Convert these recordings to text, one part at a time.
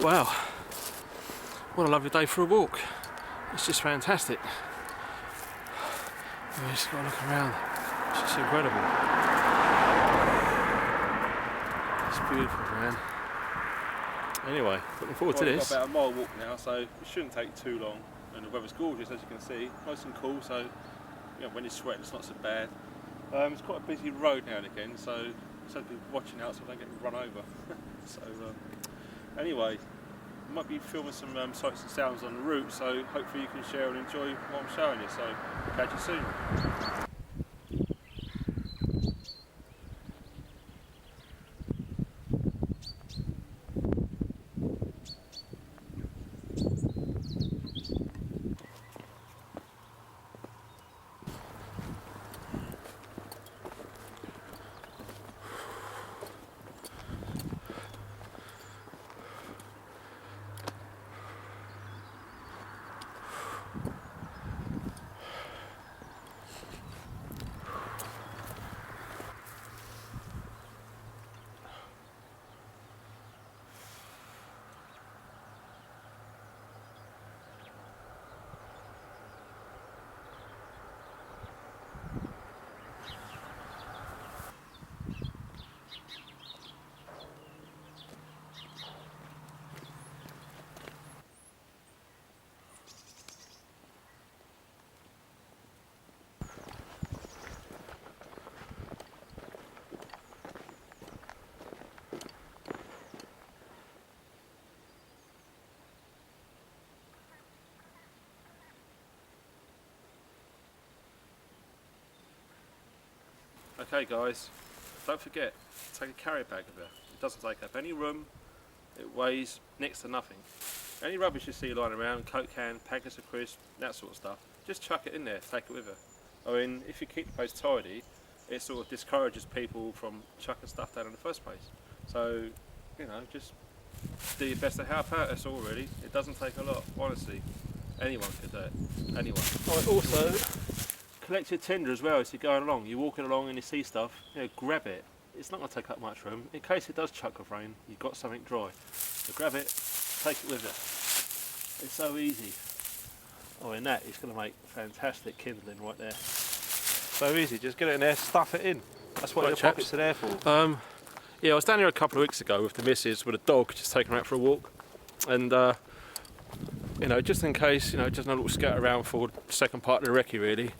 Wow, what a lovely day for a walk. It's just fantastic. We just got to look around. It's just incredible. It's beautiful, man. Anyway, looking forward to this. We've got about a mile walk now, so it shouldn't take too long. And the weather's gorgeous, as you can see, nice and cool. So, you know, when it's sweating, it's not so bad. It's quite a busy road now and again, so people watching out so I don't get run over. So, anyway, I might be filming some sights and sounds on the route, so hopefully you can share and enjoy what I'm showing you. So, catch you soon. Okay guys, don't forget, take a carry bag with you. It doesn't take up any room, it weighs next to nothing. Any rubbish you see lying around, Coke can, packets of crisps, that sort of stuff, just chuck it in there, take it with you. I mean, if you keep the place tidy, it sort of discourages people from chucking stuff down in the first place. So, you know, just do your best to help out, that's all really. It doesn't take a lot, honestly. Anyone could do it, anyone. Oh, also, collect your tinder as well as you're going along. You're walking along and you see stuff, you know, grab it. It's not going to take up much room. In case it does chuck of rain, you've got something dry. So grab it, take it with you. It's so easy. Oh, and that is going to make fantastic kindling right there. So easy, just get it in there, stuff it in. That's what your pockets are there for. Yeah, I was down here a couple of weeks ago with the missus with a dog, just taking her out for a walk. And you know, just in case, you know, just a little scatter around for the second part of the recce really.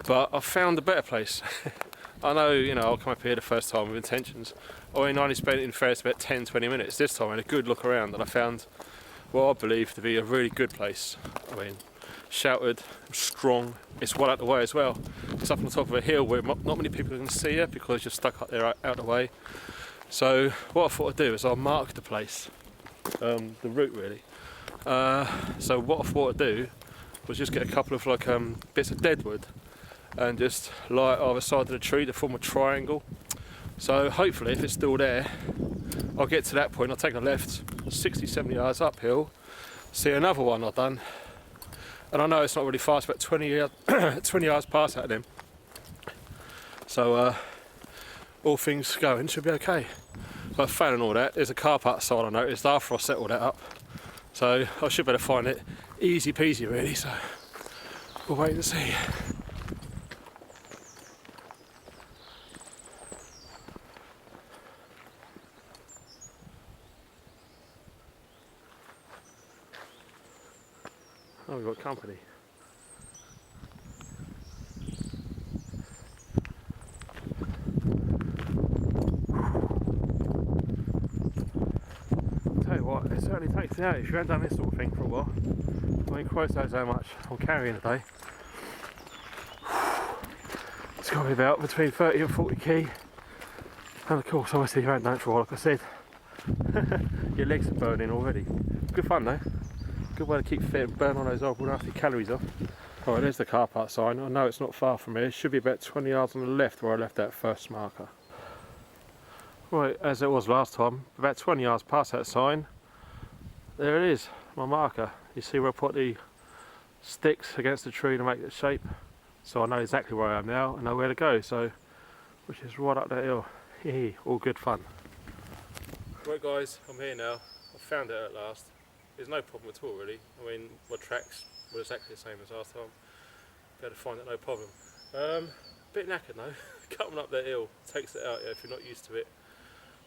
But I found a better place. I know, you know, I'll come up here the first time with intentions. I mean, I only spent in fairness about 10-20 minutes. This time I had a good look around and I found what I believe to be a really good place. I mean, sheltered, strong, it's well out the way as well. It's up on the top of a hill where not many people can see you because you're stuck up there out the way. So what I thought I'd do is I'll mark the place, the route really. So what I thought I'd do was just get a couple of like bits of deadwood and just lie either side of the tree to form a triangle. So hopefully if it's still there, I'll get to that point, I'll take a left 60-70 yards uphill, see another one I've done, and I know it's not really fast, but 20 yards past that of them. So all things going should be okay. But failing all that, there's a car park side I noticed after I settled that up. So I should better find it easy peasy really, so we'll wait and see. Oh, we've got company. Tell you what, it certainly takes it out if you haven't done this sort of thing for a while. I mean, Christ knows how much I'm carrying today. It's got to be about between 30 and 40 key. And of course, obviously, you haven't done it for a while, like I said. Your legs are burning already. Good fun though. Good way to keep fit and burn all those old nasty calories off. Alright, there's the car park sign. I know it's not far from here. It should be about 20 yards on the left where I left that first marker. Right, as it was last time, about 20 yards past that sign, there it is, my marker. You see where I put the sticks against the tree to make the shape? So I know exactly where I am now, I know where to go, so, which is right up that hill. All good fun. Right guys, I'm here now. I found it at last. There's no problem at all really. I mean, my tracks were exactly the same as last time. Be able to find it no problem. Bit knackered though. Coming up that hill takes it out, yeah, if you're not used to it.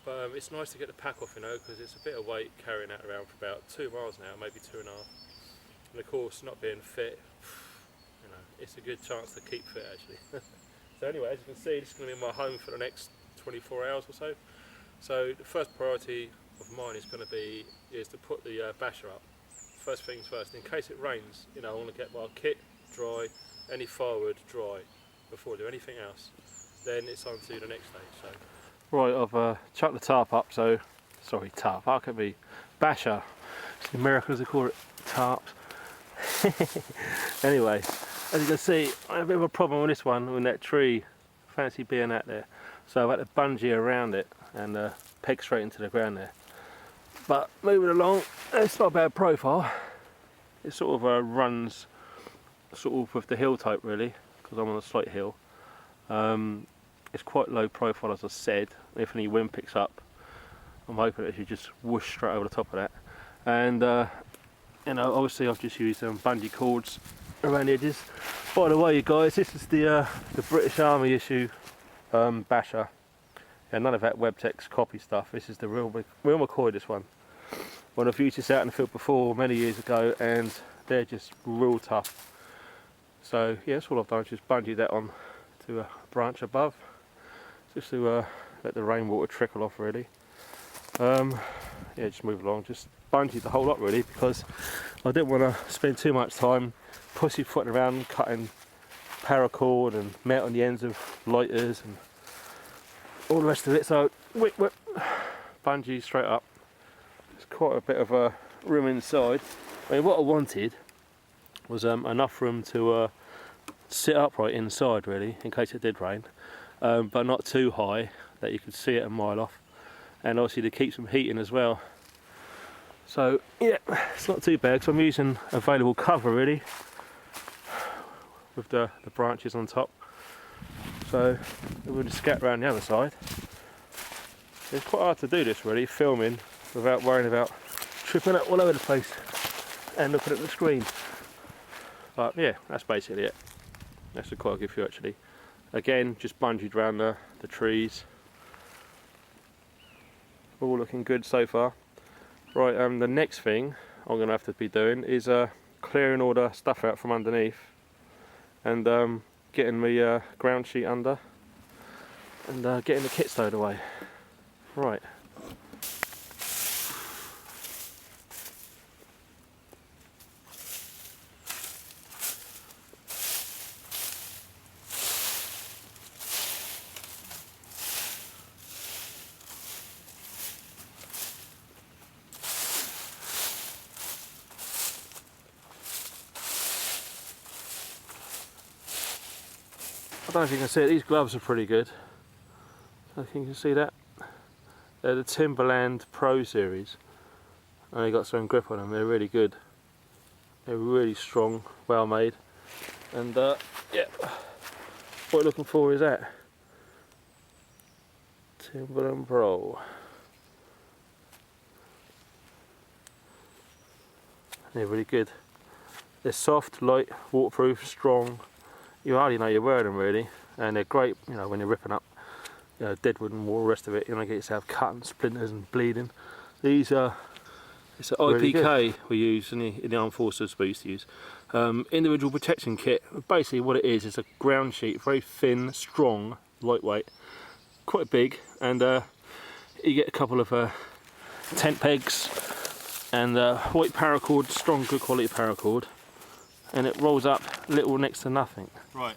But it's nice to get the pack off, you know, because it's a bit of weight carrying that around for about 2 miles now, maybe 2.5. And of course, not being fit, you know, it's a good chance to keep fit actually. So anyway, as you can see, this is going to be my home for the next 24 hours or so. So the first priority of mine is going to be to put the basher up. First things first, in case it rains, you know, I want to get my kit dry, any firewood dry before I do anything else. Then it's on to the next stage. So. Right, I've chucked the tarp up, so, sorry, tarp, how can it be? Basher, it's the Americans, they call it tarps. Anyway, as you can see, I have a bit of a problem with this one, with that tree, fancy being out there. So I've had to bungee around it and peg straight into the ground there. But moving along, it's not a bad profile. It sort of runs sort of with the hill type really, because I'm on a slight hill. It's quite low profile as I said. If any wind picks up, I'm hoping it should just whoosh straight over the top of that. And you know, obviously I've just used bungee cords around the edges. By the way, you guys, this is the British Army issue basher. Yeah, none of that Webtex copy stuff. This is the real McCoy, this one. Well, I've used this out in the field before many years ago, and they're just real tough. So yeah, that's all I've done, is just bungee that on to a branch above, just to let the rainwater trickle off really. Yeah, just move along, just bungee the whole lot really, because I didn't want to spend too much time pussyfooting around cutting paracord and mounting the ends of lighters and all the rest of it. So whip, bungee straight up. There's quite a bit of a room inside. I mean, what I wanted was enough room to sit upright inside really, in case it did rain, but not too high that you could see it a mile off, and obviously to keep some heating as well. So yeah, it's not too bad, because I'm using available cover really, with the branches on top. So we'll just scat around the other side. It's quite hard to do this really, filming without worrying about tripping up all over the place and looking at the screen. But yeah, that's basically it. That's quite a good view actually. Again, just bungeed around the trees. All looking good so far. Right, the next thing I'm going to have to be doing is clearing all the stuff out from underneath, and getting the ground sheet under, and getting the kit stowed away. Right. I don't know if you can see it, these gloves are pretty good. I think you can see that. They're the Timberland Pro Series, and they got some grip on them. They're really good. They're really strong, well made, and yeah, what you're looking for is that Timberland Pro. They're really good. They're soft, light, waterproof, strong. You hardly know you're wearing them really, and they're great, you know, when you're ripping up, you know, deadwood and all the rest of it. You don't get yourself cut and splinters and bleeding. These are, it's an IPK we use in the armed forces. We used to use individual protection kit. Basically, what it is a ground sheet, very thin, strong, lightweight, quite big, and you get a couple of tent pegs and white paracord, strong, good quality paracord. And it rolls up little next to nothing. Right,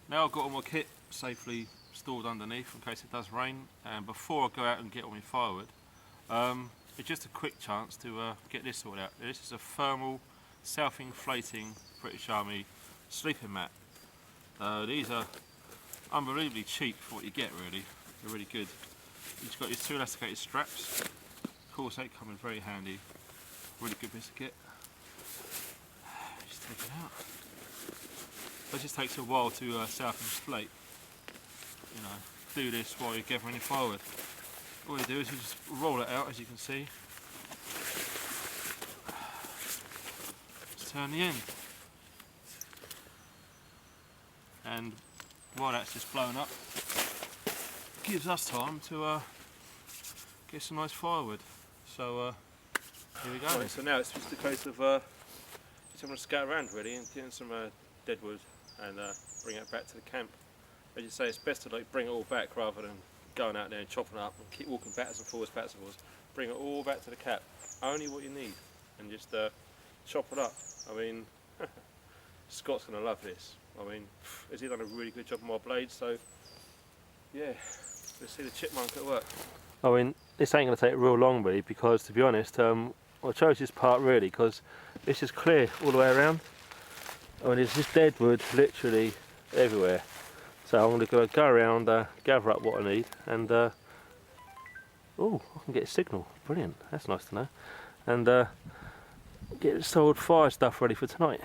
now I've got all my kit safely stored underneath in case it does rain, and before I go out and get all my firewood, it's just a quick chance to get this sorted out. This is a thermal, self-inflating British Army sleeping mat. These are unbelievably cheap for what you get really. They're really good. You've got your 2 elasticated straps. Of course they come in very handy. Really good piece of kit. Take it out. It just takes a while to self-inflate. You know, do this while you're gathering your firewood. All you do is you just roll it out, as you can see. turn the end. And while that's just blowing up, gives us time to get some nice firewood. So here we go. Right, so now it's just a case of just having to scout around really and getting some dead wood and bring it back to the camp. As you say, it's best to like bring it all back rather than going out there and chopping it up and keep walking backwards and forwards, backwards and forwards. Bring it all back to the cap. Only what you need, and just chop it up. I mean, Scott's gonna love this. I mean, has he done a really good job on my blade? So yeah, let's see the chipmunk at work. I mean, this ain't going to take real long really, because to be honest, I chose this part really because it's just clear all the way around. I mean, there's just dead wood literally everywhere. So I'm going to go around, gather up what I need, and oh, I can get a signal. Brilliant, that's nice to know. And get some fire stuff ready for tonight.